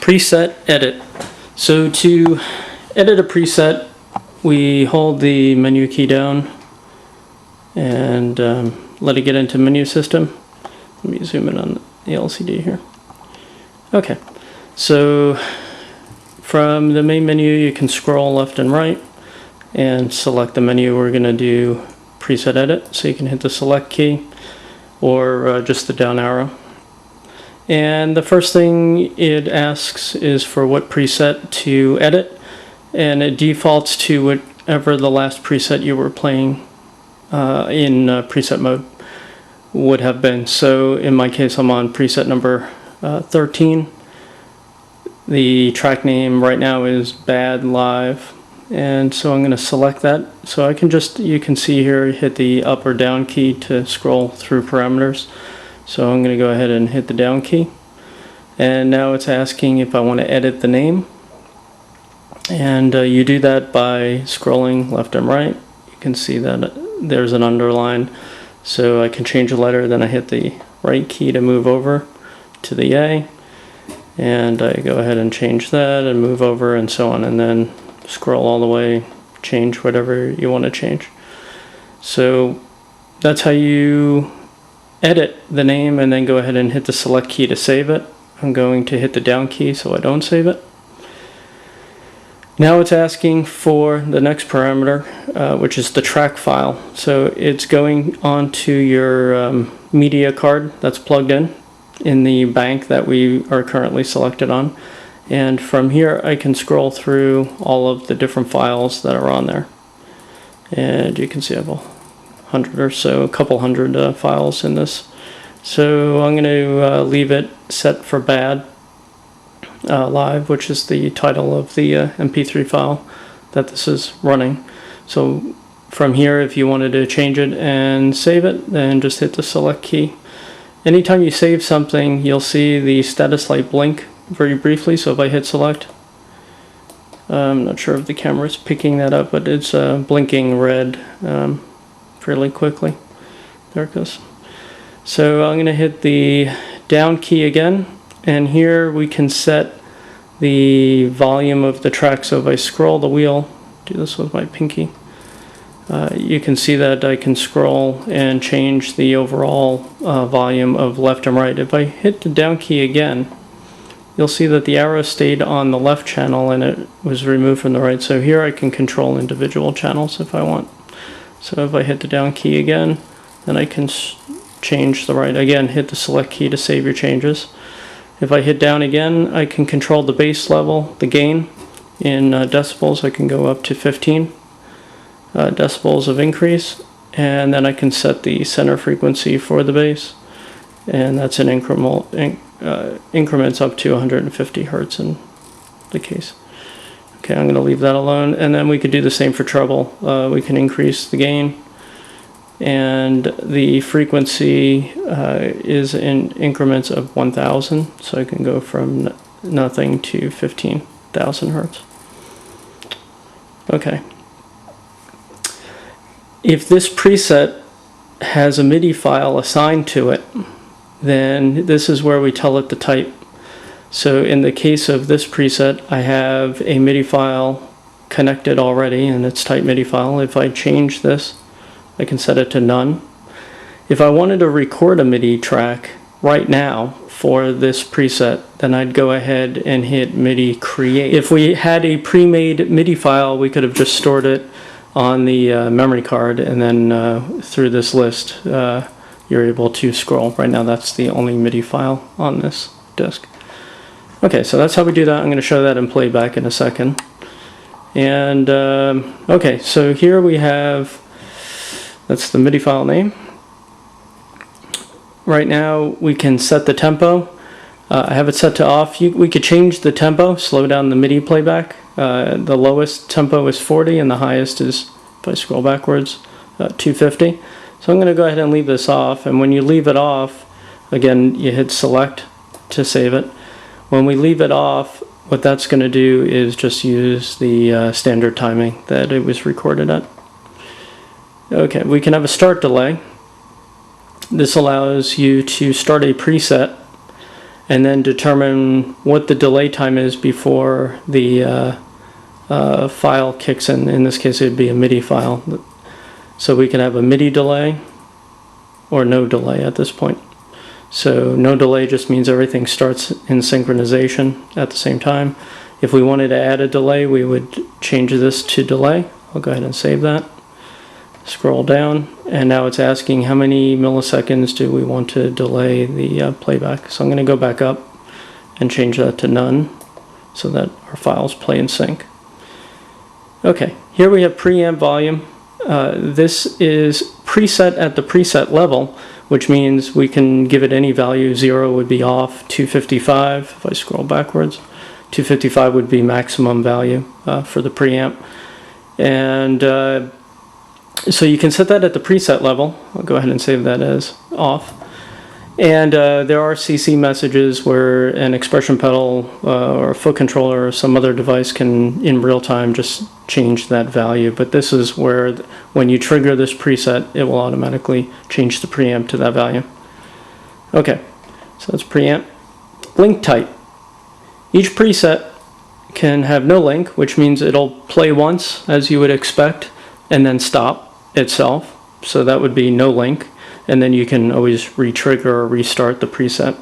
Preset edit. So to edit a preset, we hold the menu key down and let it get into menu system. Let me zoom in on the LCD here. Okay, so from the main menu you can scroll left and right and select the menu. We're going to do preset edit, so you can hit the select key or just the down arrow. And the first thing it asks is for what preset to edit, and it defaults to whatever the last preset you were playing in preset mode would have been. So in my case, I'm on preset number 13. The track name right now is Bad Live, and so I'm going to select that. So I can just, you can see here, hit the up or down key to scroll through parameters. So I'm going to go ahead and hit the down key, and now it's asking if I want to edit the name, and you do that by scrolling left and right. You can see that there's an underline, so I can change a letter. Then I hit the right key to move over to the A, and I go ahead and change that and move over and so on, and then scroll all the way, change whatever you want to change. So that's how you edit the name, and then go ahead and hit the select key to save it. I'm going to hit the down key so I don't save it. Now it's asking for the next parameter, which is the track file. So it's going onto your media card that's plugged in the bank that we are currently selected on. And from here I can scroll through all of the different files that are on there. And you can see I have 100 or so, a couple hundred files in this. So I'm going to leave it set for Bad Live, which is the title of the MP3 file that this is running. So from here, if you wanted to change it and save it, then just hit the select key. Anytime you save something, you'll see the status light blink very briefly. So if I hit select, I'm not sure if the camera is picking that up, but it's blinking red fairly quickly. There it goes. So I'm going to hit the down key again, and here we can set the volume of the track. So if I scroll the wheel, do this with my pinky, you can see that I can scroll and change the overall volume of left and right. If I hit the down key again, you'll see that the arrow stayed on the left channel and it was removed from the right. So here I can control individual channels if I want. So if I hit the down key again, then I can change the right. Again, hit the select key to save your changes. If I hit down again, I can control the bass level, the gain. In decibels, I can go up to 15 decibels of increase, and then I can set the center frequency for the bass, and that's in increments up to 150 hertz in the case. Okay, I'm going to leave that alone, and then we could do the same for treble. We can increase the gain, and the frequency is in increments of 1,000, so I can go from nothing to 15,000 hertz. Okay. If this preset has a MIDI file assigned to it, then this is where we tell it to type. So in the case of this preset, I have a MIDI file connected already, and it's type MIDI file. If I change this, I can set it to none. If I wanted to record a MIDI track right now for this preset, then I'd go ahead and hit MIDI create. If we had a pre-made MIDI file, we could have just stored it on the memory card, and then through this list you're able to scroll. Right now that's the only MIDI file on this disk. Okay, so that's how we do that. I'm going to show that in playback in a second. And okay, so here we have, that's the MIDI file name. Right now we can set the tempo. I have it set to off. We could change the tempo, slow down the MIDI playback. The lowest tempo is 40 and the highest is, if I scroll backwards, 250. So I'm going to go ahead and leave this off, and when you leave it off, again you hit select to save it. When we leave it off, what that's going to do is just use the standard timing that it was recorded at. Okay, we can have a start delay. This allows you to start a preset and then determine what the delay time is before the file kicks in. In this case, it would be a MIDI file. So we can have a MIDI delay or no delay at this point. So no delay just means everything starts in synchronization at the same time. If we wanted to add a delay, we would change this to delay. I'll go ahead and save that. Scroll down, and now it's asking how many milliseconds do we want to delay the playback. So I'm going to go back up and change that to none so that our files play in sync. Okay, here we have preamp volume. This is preset at the preset level, which means we can give it any value. 0 would be off, 255, if I scroll backwards, 255 would be maximum value for the preamp. And so you can set that at the preset level. I'll go ahead and save that as off. And there are CC messages where an expression pedal or a foot controller or some other device can, in real time, just change that value. But this is where, when you trigger this preset, it will automatically change the preamp to that value. Okay, so that's preamp. Link type. Each preset can have no link, which means it'll play once, as you would expect, and then stop itself. So that would be no link. And then you can always re-trigger or restart the preset.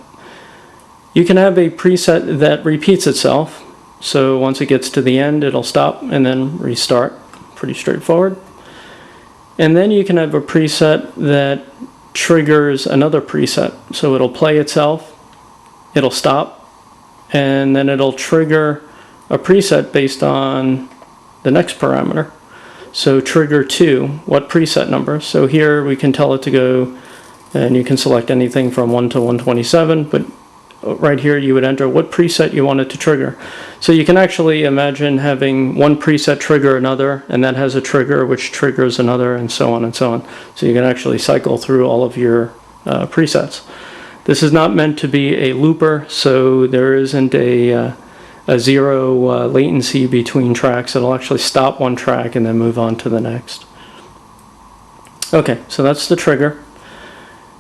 You can have a preset that repeats itself. So once it gets to the end, it'll stop and then restart. Pretty straightforward. And then you can have a preset that triggers another preset. So it'll play itself, it'll stop, and then it'll trigger a preset based on the next parameter. So trigger 2, what preset number? So here we can tell it to go, and you can select anything from 1 to 127, but right here you would enter what preset you want it to trigger. So you can actually imagine having one preset trigger another, and that has a trigger which triggers another, and so on and so on. So you can actually cycle through all of your presets. This is not meant to be a looper, so there isn't a zero latency between tracks. It'll actually stop one track and then move on to the next. Okay, so that's the trigger.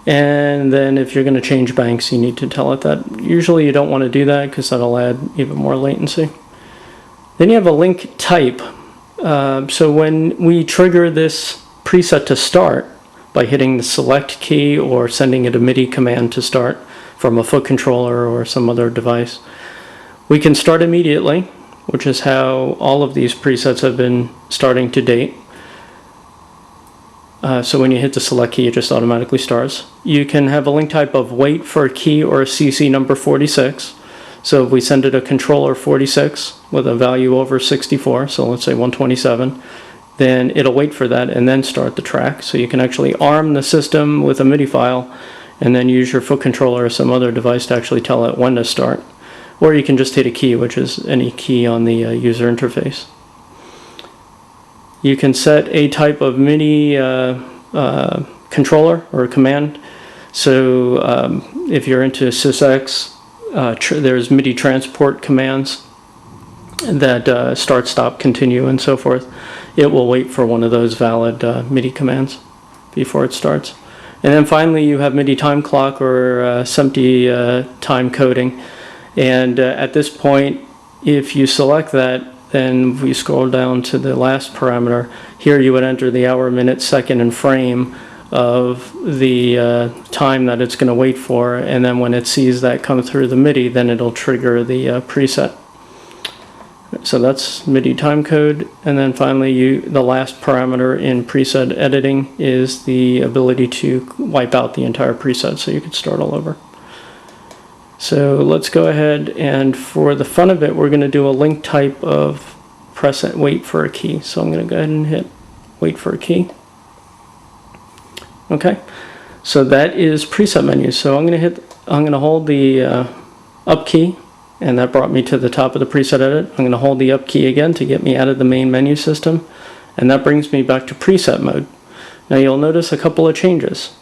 And then if you're going to change banks, you need to tell it that. Usually you don't want to do that because that'll add even more latency. Then you have a link type. So when we trigger this preset to start by hitting the select key or sending it a MIDI command to start from a foot controller or some other device, we can start immediately, which is how all of these presets have been starting to date. So when you hit the select key, it just automatically starts. You can have a link type of wait for a key or a CC number 46. So if we send it a controller 46 with a value over 64, so let's say 127, then it'll wait for that and then start the track. So you can actually arm the system with a MIDI file and then use your foot controller or some other device to actually tell it when to start. Or you can just hit a key, which is any key on the user interface. You can set a type of MIDI controller or command. So if you're into SysX, there's MIDI transport commands that start, stop, continue, and so forth. It will wait for one of those valid MIDI commands before it starts. And then finally, you have MIDI time clock or SMPTE time coding. And at this point, if you select that, then if we scroll down to the last parameter, here you would enter the hour, minute, second, and frame of the time that it's going to wait for. And then when it sees that come through the MIDI, then it'll trigger the preset. So that's MIDI timecode. And then finally, the last parameter in preset editing is the ability to wipe out the entire preset, so you can start all over. So let's go ahead, and for the fun of it, we're going to do a link type of press and wait for a key. So I'm going to go ahead and hit wait for a key. Okay, so that is preset menu. So I'm going to hold the up key, and that brought me to the top of the preset edit. I'm going to hold the up key again to get me out of the main menu system, and that brings me back to preset mode. Now you'll notice a couple of changes.